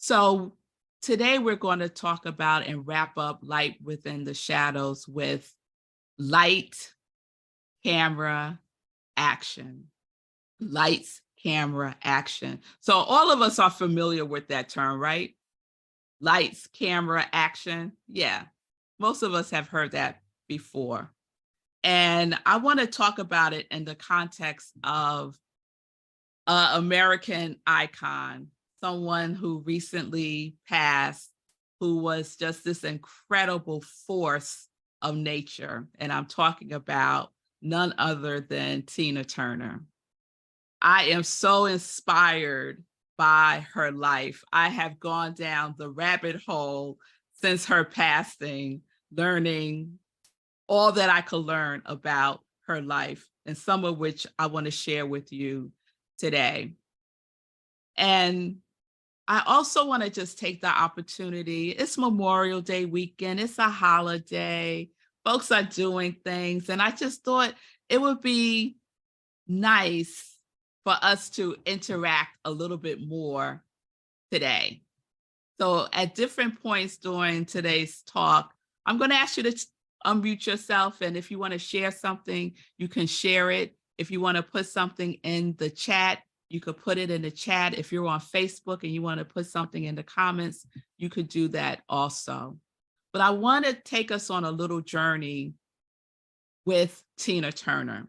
So today we're going to talk about and wrap up light within the shadows with light, camera, action. Lights, camera, action. So all of us are familiar with that term, right? Lights, camera, action. Yeah, most of us have heard that before. And I want to talk about it in the context of American icon, someone who recently passed, who was just this incredible force of nature. And I'm talking about none other than Tina Turner. I am so inspired by her life. I have gone down the rabbit hole since her passing, learning all that I could learn about her life, and some of which I want to share with you today. And I also want to just take the opportunity. It's Memorial Day weekend, it's a holiday, folks are doing things, and I just thought it would be nice for us to interact a little bit more today. So at different points during today's talk, I'm going to ask you to unmute yourself. And if you want to share something, you can share it. If you want to put something in the chat, you could put it in the chat. If you're on Facebook and you want to put something in the comments, you could do that also. But I want to take us on a little journey with Tina Turner.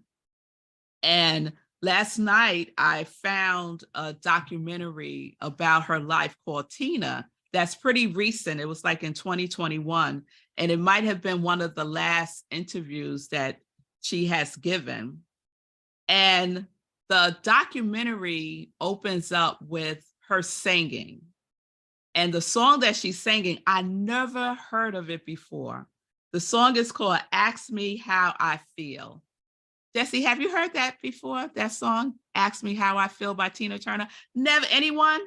And last night, I found a documentary about her life called Tina that's pretty recent. It was like in 2021, and it might have been one of the last interviews that she has given. And the documentary opens up with her singing. And the song that she's singing, I never heard of it before. The song is called Ask Me How I Feel. Jesse, have you heard that before? That song, Ask Me How I Feel by Tina Turner? Never, anyone?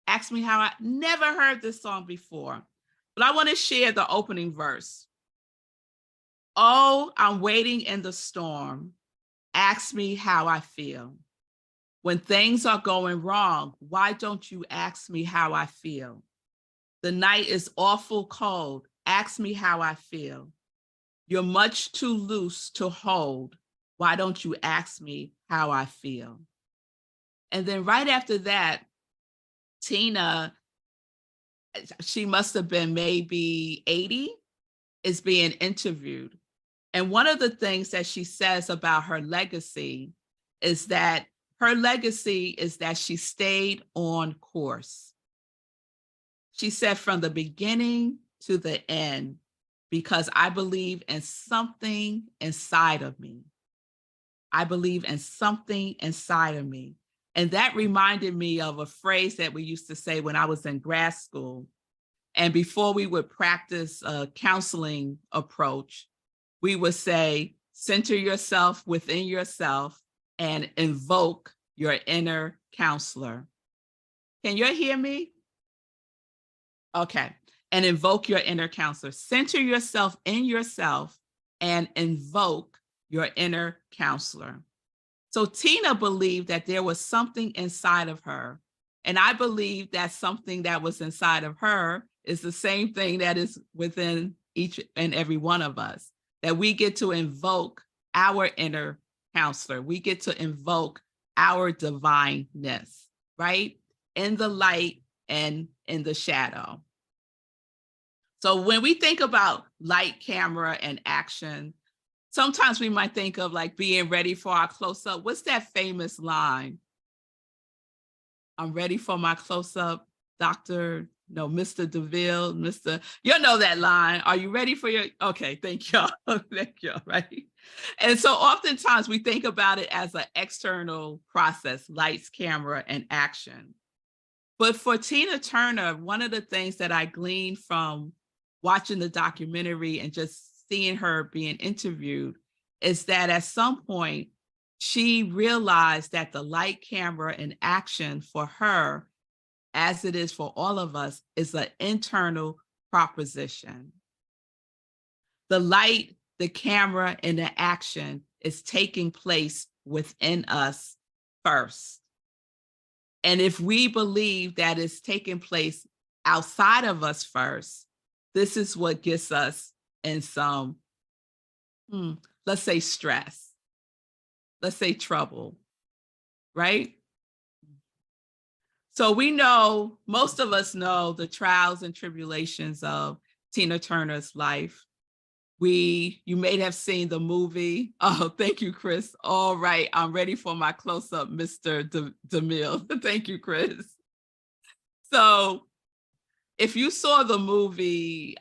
Ask Me How I, never heard this song before. But I want to share the opening verse. Oh, I'm waiting in the storm. Ask me how I feel. When things are going wrong, why don't you ask me how I feel? The night is awful cold. Ask me how I feel. You're much too loose to hold. Why don't you ask me how I feel? And then right after that, Tina, she must have been maybe 80, is being interviewed. And one of the things that she says about her legacy is that she stayed on course. She said, from the beginning to the end, because I believe in something inside of me. I believe in something inside of me. And that reminded me of a phrase that we used to say when I was in grad school. And before we would practice a counseling approach, we would say, center yourself within yourself and invoke your inner counselor. Can you hear me? Okay. And invoke your inner counselor. Center yourself in yourself and invoke your inner counselor. So Tina believed that there was something inside of her. And I believe that something that was inside of her is the same thing that is within each and every one of us, that we get to invoke our inner counselor. We get to invoke our divineness, right? In the light and in the shadow. So when we think about light, camera, and action, sometimes we might think of like being ready for our close-up. What's that famous line? I'm ready for my close-up, Mr. DeVille, you know that line. Are you ready for your, okay, thank y'all. Thank y'all, right? And so oftentimes we think about it as an external process, lights, camera, and action. But for Tina Turner, one of the things that I gleaned from watching the documentary and just seeing her being interviewed is that at some point, she realized that the light, camera, and action for her, as it is for all of us, is an internal proposition. The light, the camera, and the action is taking place within us first. And if we believe that it's taking place outside of us first, this is what gets us in some, let's say stress, let's say trouble, right? So we know, most of us know the trials and tribulations of Tina Turner's life. You may have seen the movie. Oh, thank you, Chris. All right, I'm ready for my close-up, Mr. DeMille. Thank you, Chris. So if you saw the movie,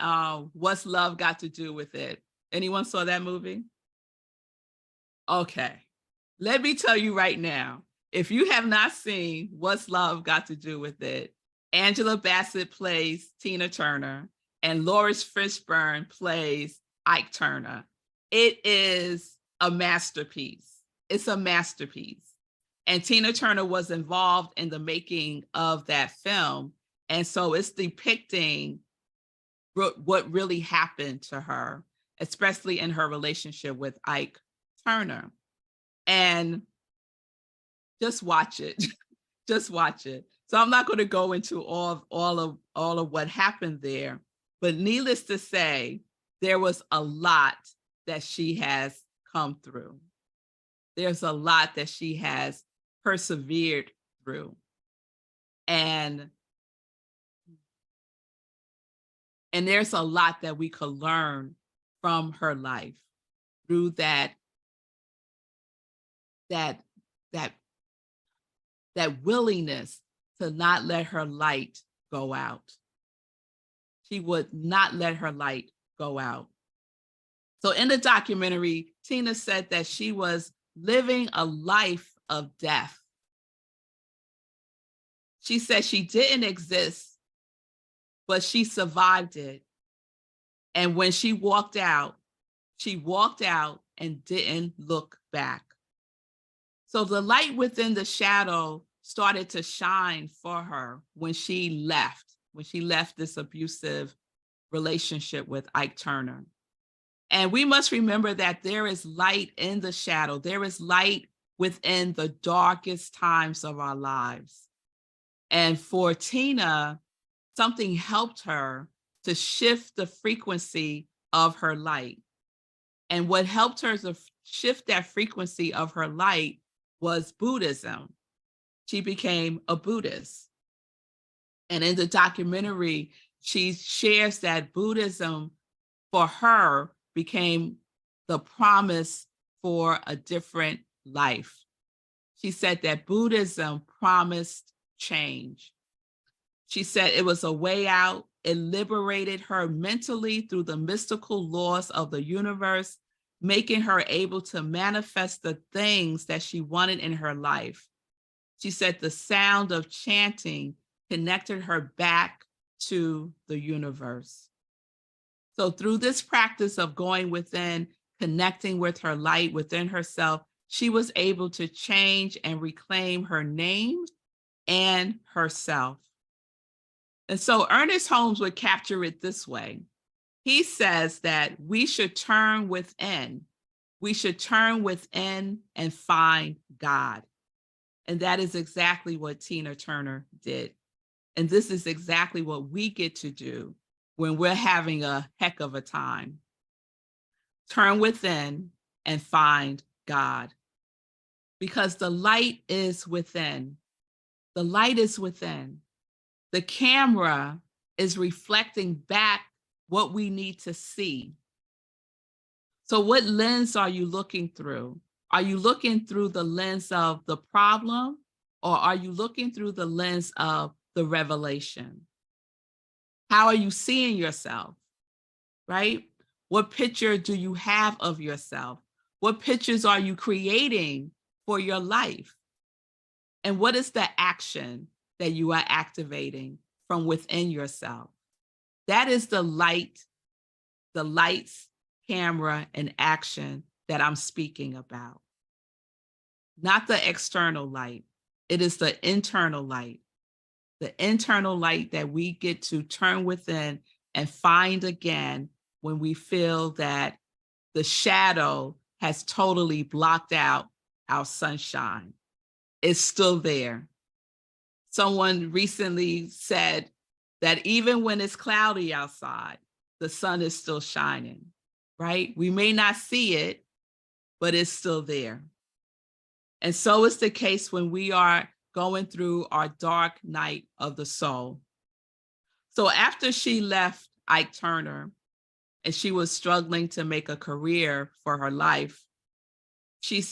What's Love Got to Do with It? Anyone saw that movie? Okay, let me tell you right now, if you have not seen What's Love Got to Do with It, Angela Bassett plays Tina Turner and Lawrence Fishburne plays Ike Turner. It is a masterpiece. It's a masterpiece. And Tina Turner was involved in the making of that film. And so it's depicting what really happened to her, especially in her relationship with Ike Turner. And just watch it. Just watch it. So I'm not going to go into all of what happened there, but needless to say, there was a lot that she has come through. There's a lot that she has persevered through. And there's a lot that we could learn from her life through that willingness to not let her light go out. She would not let her light go out. So in the documentary, Tina said that she was living a life of death. She said she didn't exist, but she survived it. And when she walked out and didn't look back. So the light within the shadow started to shine for her when she left this abusive relationship with Ike Turner. And we must remember that there is light in the shadow. There is light within the darkest times of our lives. And for Tina, something helped her to shift the frequency of her light. And what helped her to shift that frequency of her light was Buddhism. She became a Buddhist. And in the documentary, she shares that Buddhism for her became the promise for a different life. She said that Buddhism promised change. She said it was a way out. It liberated her mentally through the mystical laws of the universe, making her able to manifest the things that she wanted in her life. She said the sound of chanting connected her back to the universe. So through this practice of going within, connecting with her light within herself, she was able to change and reclaim her name and herself. And so Ernest Holmes would capture it this way. He says that we should turn within. We should turn within and find God. And that is exactly what Tina Turner did. And this is exactly what we get to do when we're having a heck of a time. Turn within and find God. Because the light is within. The light is within. The camera is reflecting back what we need to see. So what lens are you looking through? Are you looking through the lens of the problem, or are you looking through the lens of the revelation? How are you seeing yourself, right? What picture do you have of yourself? What pictures are you creating for your life? And what is the action that you are activating from within yourself? That is the light, the lights, camera, and action that I'm speaking about. Not the external light. It is the internal light. The internal light that we get to turn within and find again when we feel that the shadow has totally blocked out our sunshine. It's still there. Someone recently said that even when it's cloudy outside, the sun is still shining, right? We may not see it, but it's still there. And so is the case when we are going through our dark night of the soul. So after she left Ike Turner and she was struggling to make a career for her life, she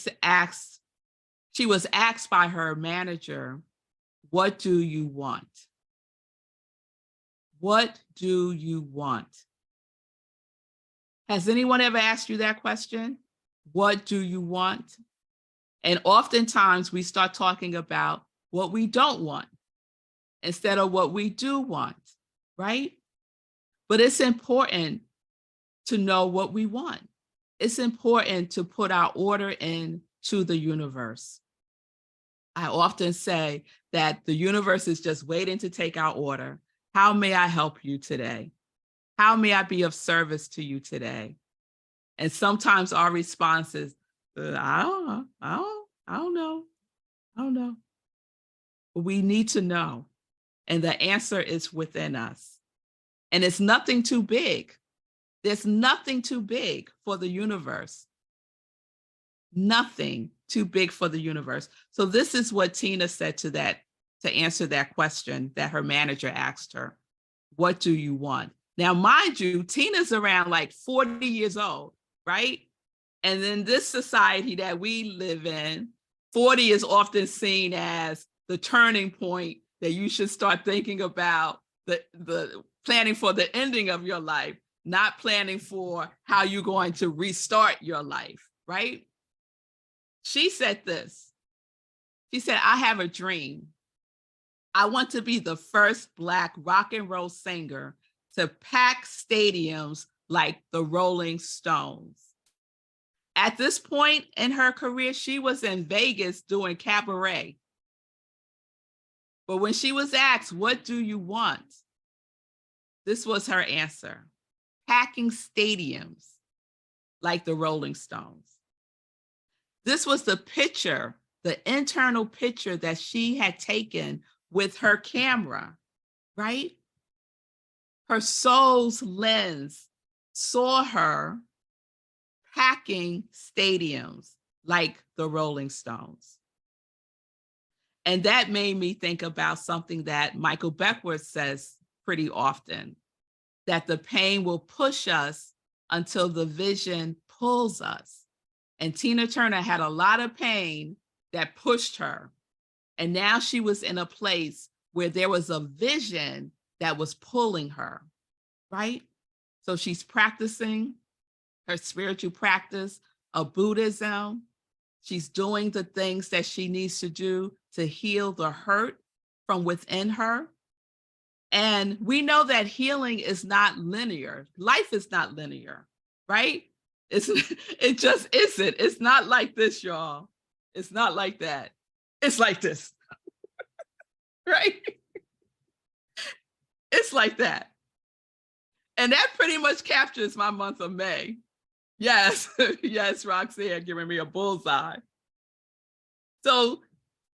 was asked by her manager, "What do you want? What do you want?" Has anyone ever asked you that question? What do you want? And oftentimes we start talking about what we don't want instead of what we do want, right? But it's important to know what we want. It's important to put our order into the universe. I often say that the universe is just waiting to take our order. How may I help you today? How may I be of service to you today? And sometimes our response is, I don't know. But we need to know. And the answer is within us. And it's nothing too big. There's nothing too big for the universe. Nothing too big for the universe. So this is what Tina said to answer that question that her manager asked her. What do you want? Now, mind you, Tina's around like 40 years old, right? And in this society that we live in, 40 is often seen as the turning point that you should start thinking about the planning for the ending of your life, not planning for how you're going to restart your life, right? She said this. She said, "I have a dream. I want to be the first Black rock and roll singer to pack stadiums like the Rolling Stones." At this point in her career, she was in Vegas doing cabaret. But when she was asked, "What do you want?" this was her answer: packing stadiums like the Rolling Stones. This was the picture, the internal picture that she had taken with her camera, right? Her soul's lens saw her packing stadiums like the Rolling Stones. And that made me think about something that Michael Beckwith says pretty often, that the pain will push us until the vision pulls us. And Tina Turner had a lot of pain that pushed her. And now she was in a place where there was a vision that was pulling her, right? So she's practicing her spiritual practice of Buddhism. She's doing the things that she needs to do to heal the hurt from within her. And we know that healing is not linear. Life is not linear, right? It just isn't. It's not like this, y'all. It's not like that. It's like this, right? It's like that. And that pretty much captures my month of May. Yes, yes, Roxanne giving me a bullseye. So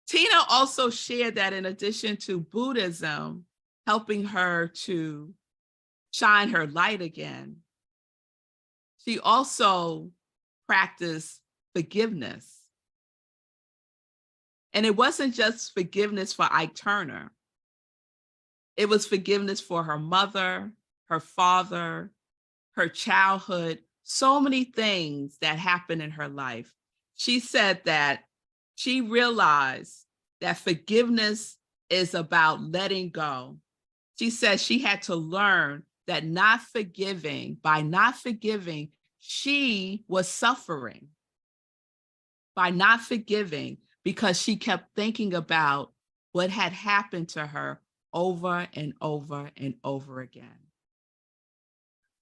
Tina also shared that in addition to Buddhism helping her to shine her light again, she also practiced forgiveness. And it wasn't just forgiveness for Ike Turner. It was forgiveness for her mother, her father, her childhood, so many things that happened in her life. She said that she realized that forgiveness is about letting go. She said she had to learn that by not forgiving, she was suffering. By not forgiving, because she kept thinking about what had happened to her over and over and over again.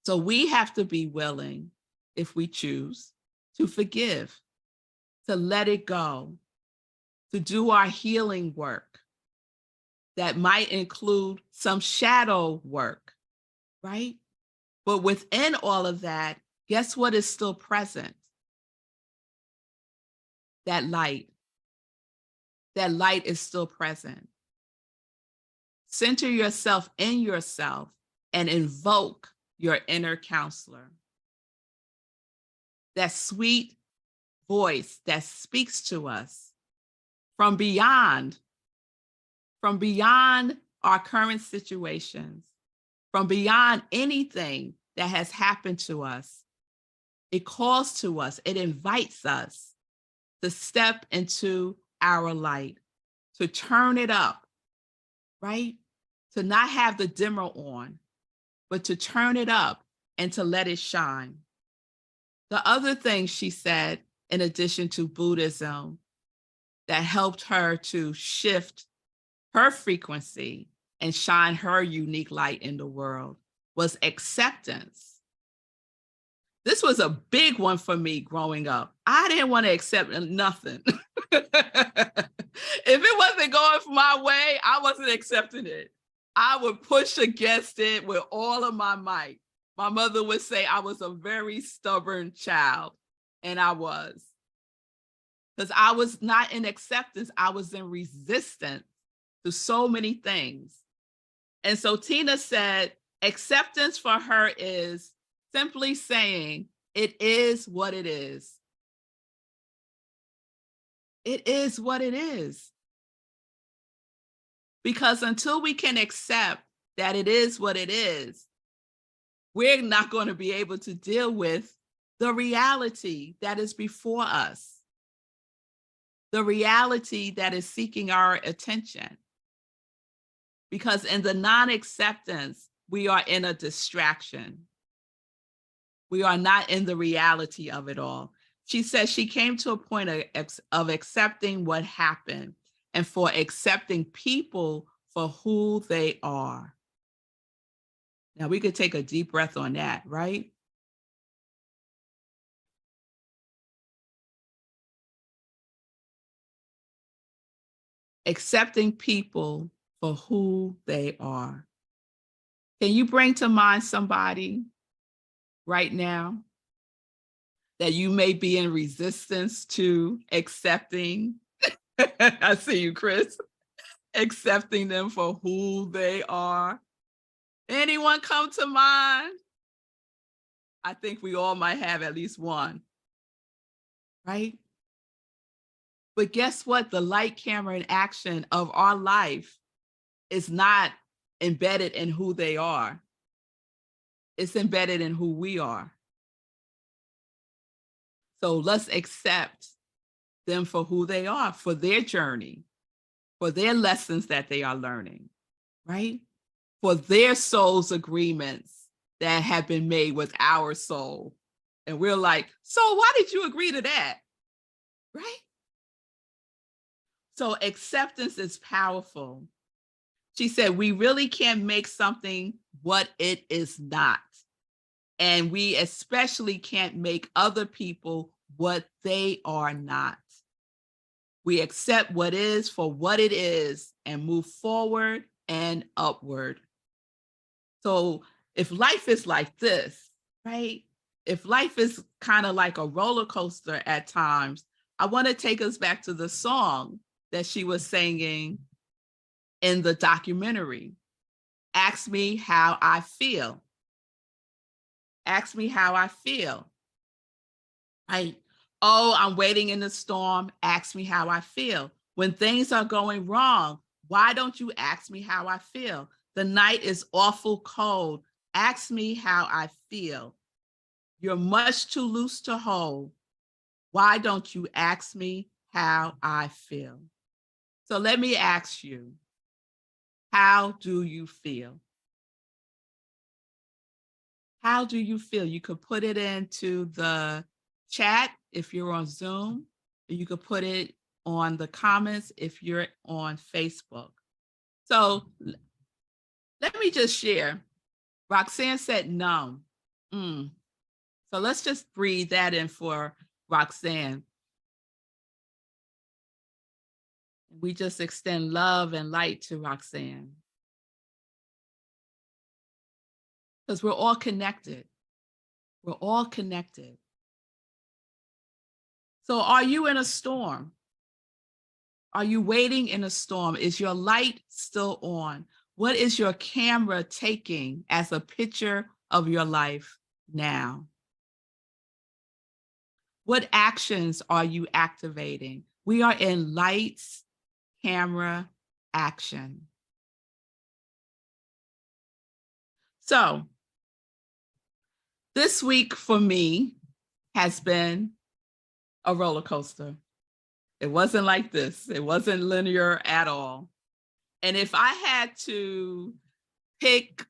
So we have to be willing, if we choose, to forgive, to let it go, to do our healing work that might include some shadow work, right? But within all of that, guess what is still present? That light. That light is still present. Center yourself in yourself and invoke your inner counselor. That sweet voice that speaks to us from beyond our current situations, from beyond anything that has happened to us. It calls to us, it invites us to step into our light, to turn it up, right? To not have the dimmer on, but to turn it up and to let it shine. The other thing she said, in addition to Buddhism, that helped her to shift her frequency and shine her unique light in the world was acceptance. This was a big one for me growing up. I didn't want to accept nothing. If it wasn't going my way, I wasn't accepting it. I would push against it with all of my might. My mother would say I was a very stubborn child, and I was. Because I was not in acceptance, I was in resistance to so many things. And so Tina said, acceptance for her is simply saying, it is what it is. It is what it is. Because until we can accept that it is what it is, we're not going to be able to deal with the reality that is before us, the reality that is seeking our attention. Because in the non-acceptance, we are in a distraction. We are not in the reality of it all. She says she came to a point of accepting what happened and for accepting people for who they are. Now we could take a deep breath on that, right? Accepting people for who they are. Can you bring to mind somebody right now that you may be in resistance to accepting? I see you, Chris. Accepting them for who they are. Anyone come to mind? I think we all might have at least one, right? But guess what? The light, camera, and action of our life is not embedded in who they are. It's embedded in who we are. So let's accept them for who they are, for their journey, for their lessons that they are learning, right? For their soul's agreements that have been made with our soul. And we're like, so why did you agree to that? Right? So acceptance is powerful. She said, we really can't make something what it is not. And we especially can't make other people what they are not. We accept what is for what it is and move forward and upward. So if life is like this, right? If life is kind of like a roller coaster at times, I want to take us back to the song that she was singing in the documentary. Ask me how I feel. Ask me how I feel. Right? Oh, I'm waiting in the storm. Ask me how I feel. When things are going wrong, why don't you ask me how I feel? The night is awful cold. Ask me how I feel. You're much too loose to hold. Why don't you ask me how I feel? So let me ask you, how do you feel? How do you feel? You could put it into the chat if you're on Zoom. You could put it on the comments if you're on Facebook. So let me just share. Roxanne said numb. So let's just breathe that in for Roxanne. We just extend love and light to Roxanne. Because we're all connected. We're all connected. So are you in a storm? Are you waiting in a storm? Is your light still on? What is your camera taking as a picture of your life now? What actions are you activating? We are in lights, camera, action. So this week for me has been a roller coaster. It wasn't like this. It wasn't linear at all. And if I had to pick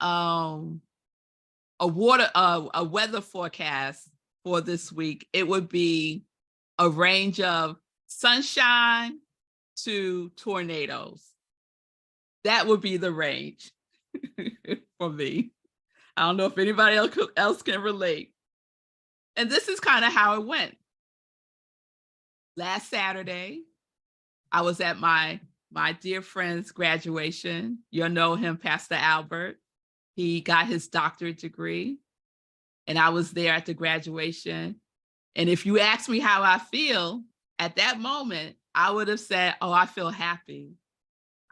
a weather forecast for this week, it would be a range of sunshine to tornadoes. That would be the range for me. I don't know if anybody else can relate. And this is kind of how it went. Last Saturday, I was at my dear friend's graduation. You'll know him, Pastor Albert. He got his doctorate degree, and I was there at the graduation. And if you ask me how I feel at that moment, I would have said, oh, I feel happy.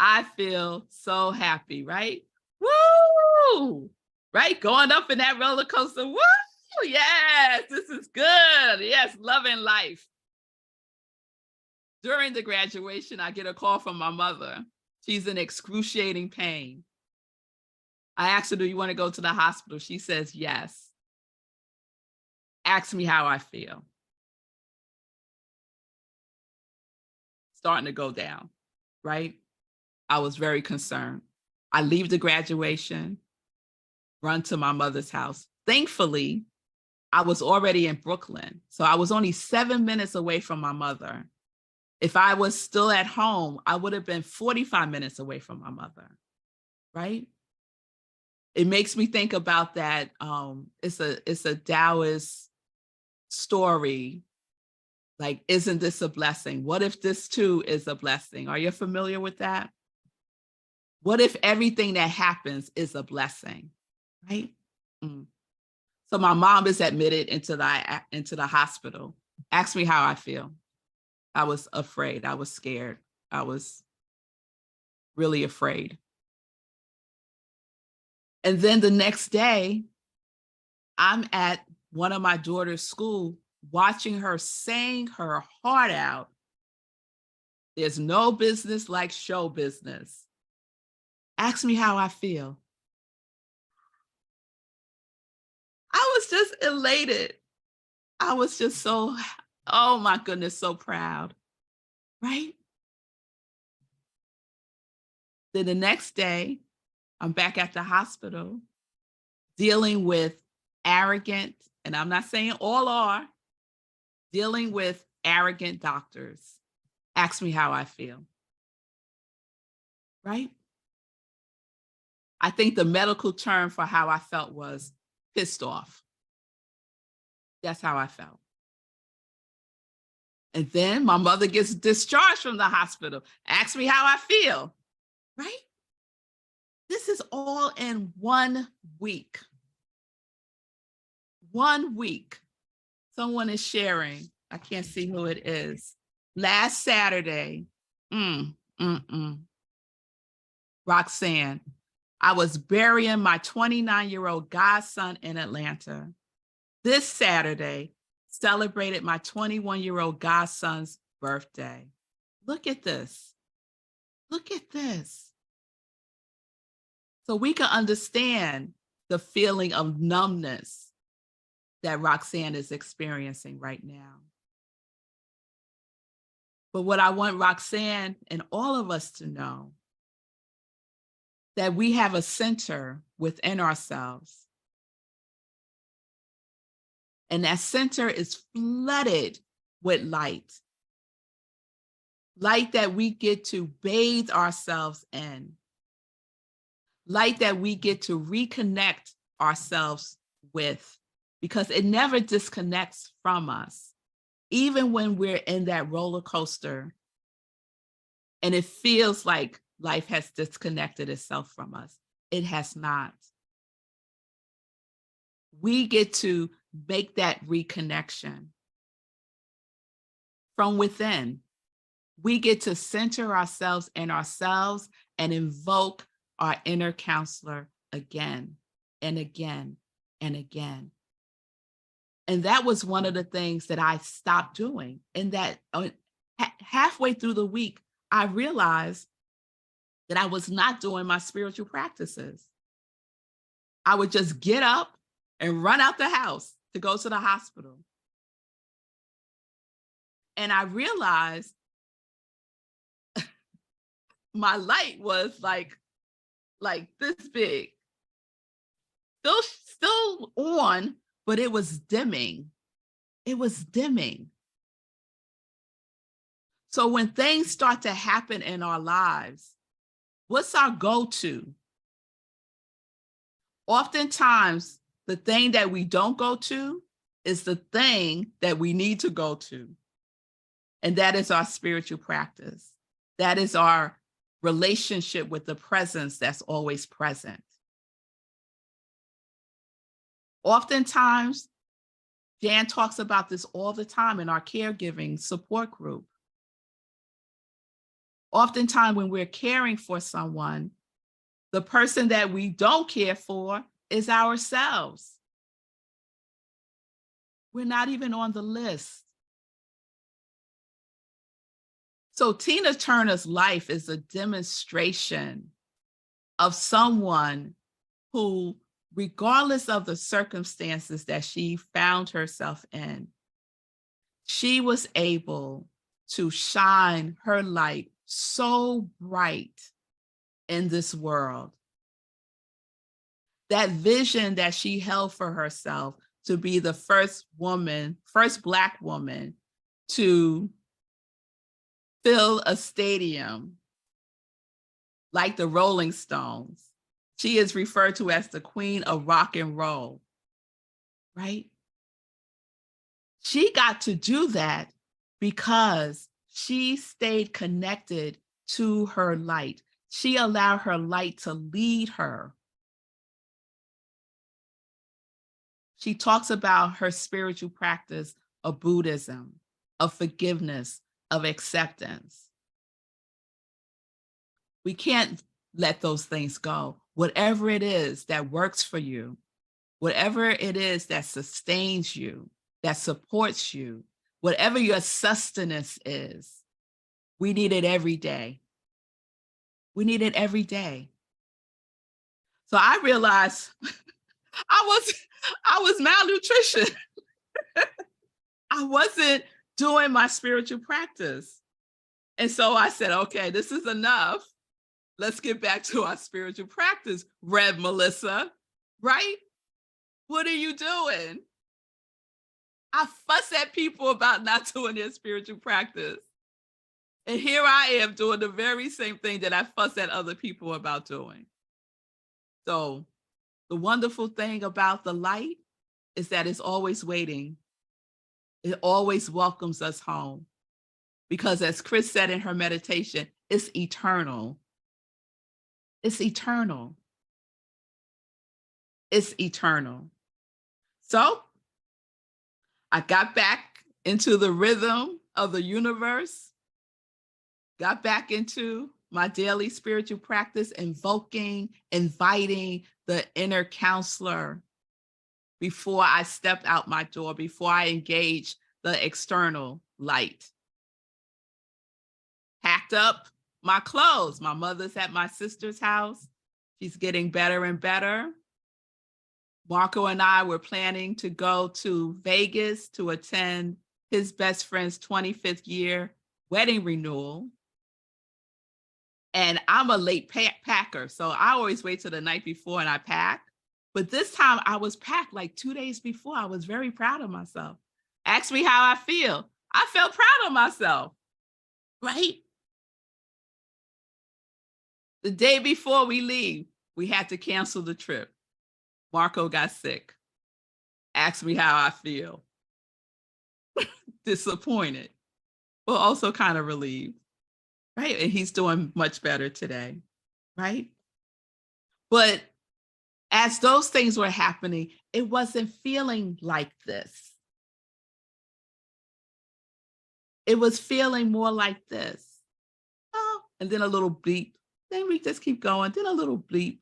I feel so happy, right? Woo! Right? Going up in that roller coaster. Woo! Yes, this is good. Yes, loving life. During the graduation, I get a call from my mother. She's in excruciating pain. I asked her, do you want to go to the hospital? She says, yes. Ask me how I feel. Starting to go down, right? I was very concerned. I leave the graduation, run to my mother's house. Thankfully, I was already in Brooklyn, so I was only 7 minutes away from my mother. If I was still at home, I would have been 45 minutes away from my mother, right? It makes me think about that. It's a Taoist story. Like, isn't this a blessing? What if this too is a blessing? Are you familiar with that? What if everything that happens is a blessing, right? So my mom is admitted into the hospital. Ask me how I feel. I was afraid. I was scared. I was really afraid. And then the next day, I'm at one of my daughter's school watching her sing her heart out. There's no business like show business. Ask me how I feel. I was just elated. I was just so, oh my goodness, so proud, right? Then the next day, I'm back at the hospital dealing with arrogant, and I'm not saying all are, dealing with arrogant doctors. Ask me how I feel, right? I think the medical term for how I felt was pissed off. That's how I felt. And then my mother gets discharged from the hospital. Ask me how I feel, right? This is all in 1 week. 1 week. Someone is sharing. I can't see who it is. Last Saturday, Roxanne, I was burying my 29-year-old godson in Atlanta. This Saturday, celebrated my 21-year-old godson's birthday. Look at this. Look at this. So we can understand the feeling of numbness that Roxanne is experiencing right now. But what I want Roxanne and all of us to know, that we have a center within ourselves. And that center is flooded with light. Light that we get to bathe ourselves in. Light that we get to reconnect ourselves with, because it never disconnects from us. Even when we're in that roller coaster and it feels like life has disconnected itself from us, it has not. We get to make that reconnection from within. We get to center ourselves in ourselves and invoke our inner counselor again and again and again. And that was one of the things that I stopped doing. And that halfway through the week, I realized that I was not doing my spiritual practices. I would just get up and run out the house to go to the hospital. And I realized my light was like this big, still on, but it was dimming. It was dimming. So when things start to happen in our lives, what's our go-to? Oftentimes, the thing that we don't go to is the thing that we need to go to. And that is our spiritual practice. That is our relationship with the presence that's always present. Oftentimes, Jan talks about this all the time in our caregiving support group. Oftentimes, when we're caring for someone, the person that we don't care for is ourselves. We're not even on the list. So Tina Turner's life is a demonstration of someone who, regardless of the circumstances that she found herself in, she was able to shine her light so bright in this world. That vision that she held for herself to be the first Black woman to fill a stadium like the Rolling Stones. She is referred to as the queen of rock and roll, right? She got to do that because she stayed connected to her light. She allowed her light to lead her. She talks about her spiritual practice of Buddhism, of forgiveness, of acceptance. We can't let those things go. Whatever it is that works for you, whatever it is that sustains you, that supports you, whatever your sustenance is, we need it every day. We need it every day. So I realized I was malnutrition. I wasn't doing my spiritual practice. And so I said, okay, this is enough. Let's get back to our spiritual practice. Revmelissa, right? What are you doing? I fuss at people about not doing their spiritual practice. And here I am doing the very same thing that I fuss at other people about doing. So the wonderful thing about the light is that it's always waiting. It always welcomes us home. Because as Chris said in her meditation, it's eternal. It's eternal. It's eternal. So I got back into the rhythm of the universe, got back into my daily spiritual practice, inviting the inner counselor before I stepped out my door, before I engaged the external light. Packed up my clothes. My mother's at my sister's house. She's getting better and better. Marco and I were planning to go to Vegas to attend his best friend's 25th year wedding renewal. And I'm a late packer, so I always wait till the night before and I pack. But this time I was packed like 2 days before. I was very proud of myself. Ask me how I feel. I felt proud of myself, right? The day before we leave, we had to cancel the trip. Marco got sick. Ask me how I feel. Disappointed, but also kind of relieved, right? And he's doing much better today, right? But as those things were happening, it wasn't feeling like this. It was feeling more like this. Oh, and then a little beep, Then we just keep going. Then a little bleep,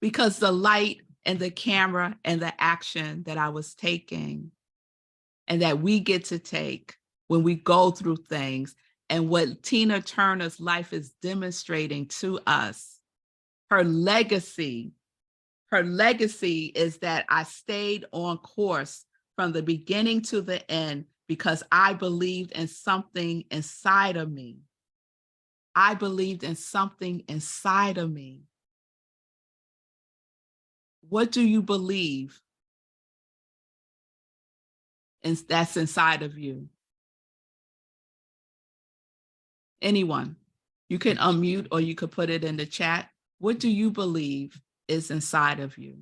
because the light and the camera and the action that I was taking and that we get to take when we go through things, and what Tina Turner's life is demonstrating to us, her legacy is that I stayed on course from the beginning to the end because I believed in something inside of me. I believed in something inside of me. What do you believe that's inside of you? Anyone, you can unmute or you could put it in the chat. What do you believe is inside of you?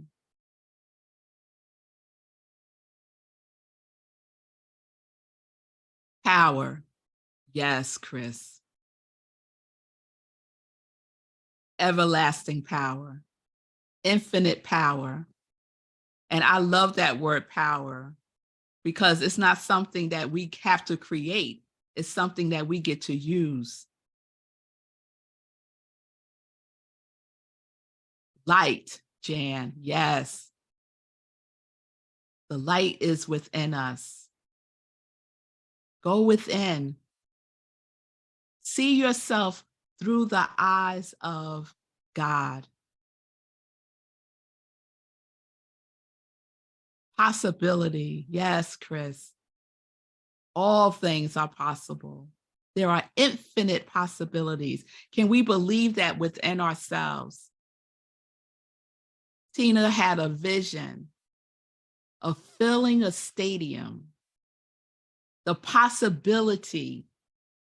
Power. Yes, Chris. Everlasting power, infinite power. And I love that word power because it's not something that we have to create. It's something that we get to use. Light, Jan, yes. The light is within us. Go within. See yourself through the eyes of God. Possibility, yes, Chris. All things are possible. There are infinite possibilities. Can we believe that within ourselves? Tina had a vision of filling a stadium, the possibility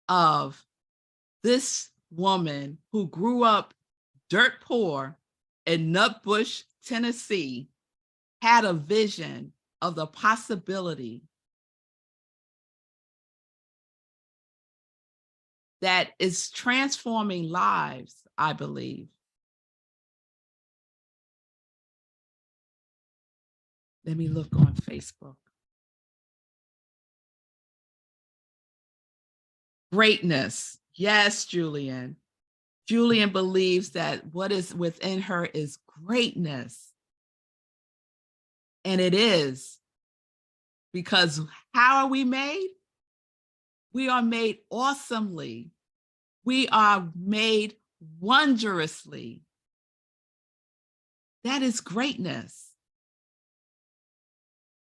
of this woman who grew up dirt poor in Nutbush, Tennessee, had a vision of the possibility that is transforming lives, I believe. Let me look on Facebook. Greatness. Yes, Julian. Julian believes that what is within her is greatness. And it is. Because how are we made? We are made awesomely. We are made wondrously. That is greatness.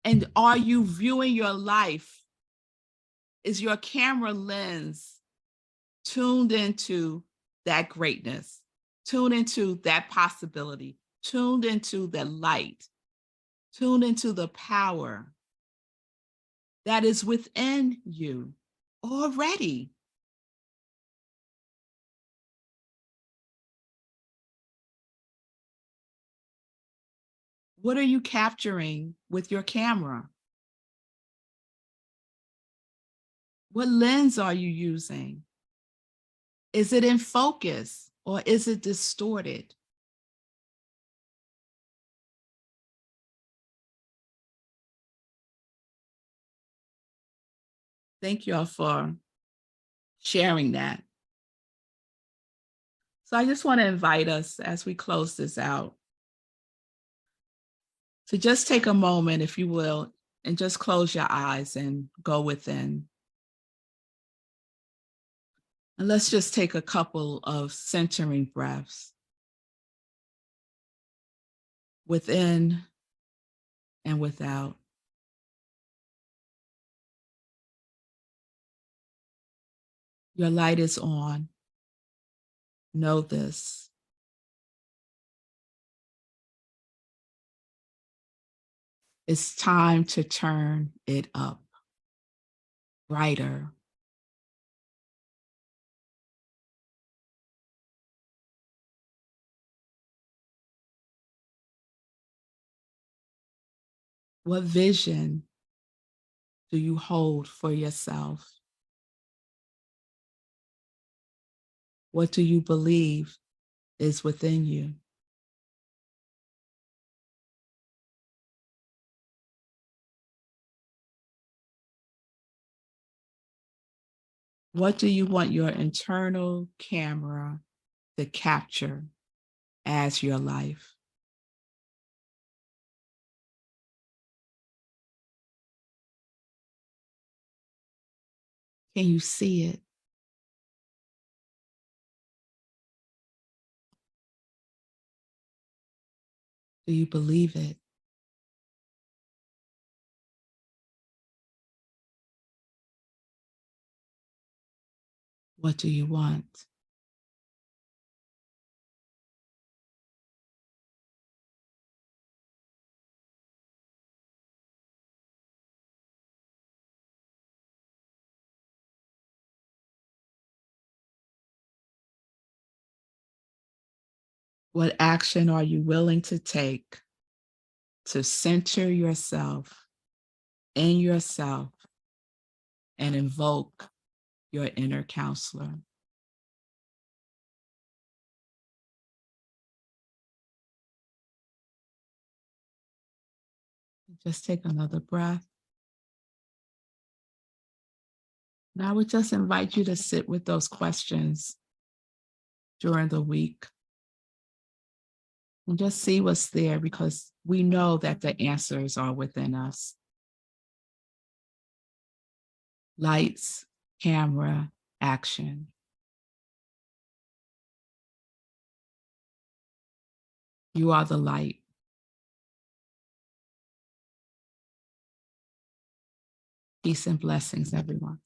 And are you viewing your life? Is your camera lens tuned into that greatness, tuned into that possibility, tuned into the light, tuned into the power that is within you already? What are you capturing with your camera? What lens are you using? Is it in focus or is it distorted? Thank you all for sharing that. So I just want to invite us as we close this out to just take a moment, if you will, and just close your eyes and go within. And let's just take a couple of centering breaths within and without. Your light is on. Know this. It's time to turn it up, brighter. What vision do you hold for yourself? What do you believe is within you? What do you want your internal camera to capture as your life? Can you see it? Do you believe it? What do you want? What action are you willing to take to center yourself in yourself and invoke your inner counselor? Just take another breath. And I would just invite you to sit with those questions during the week and just see what's there, because we know that the answers are within us. Lights, camera, action. You are the light. Peace and blessings, everyone.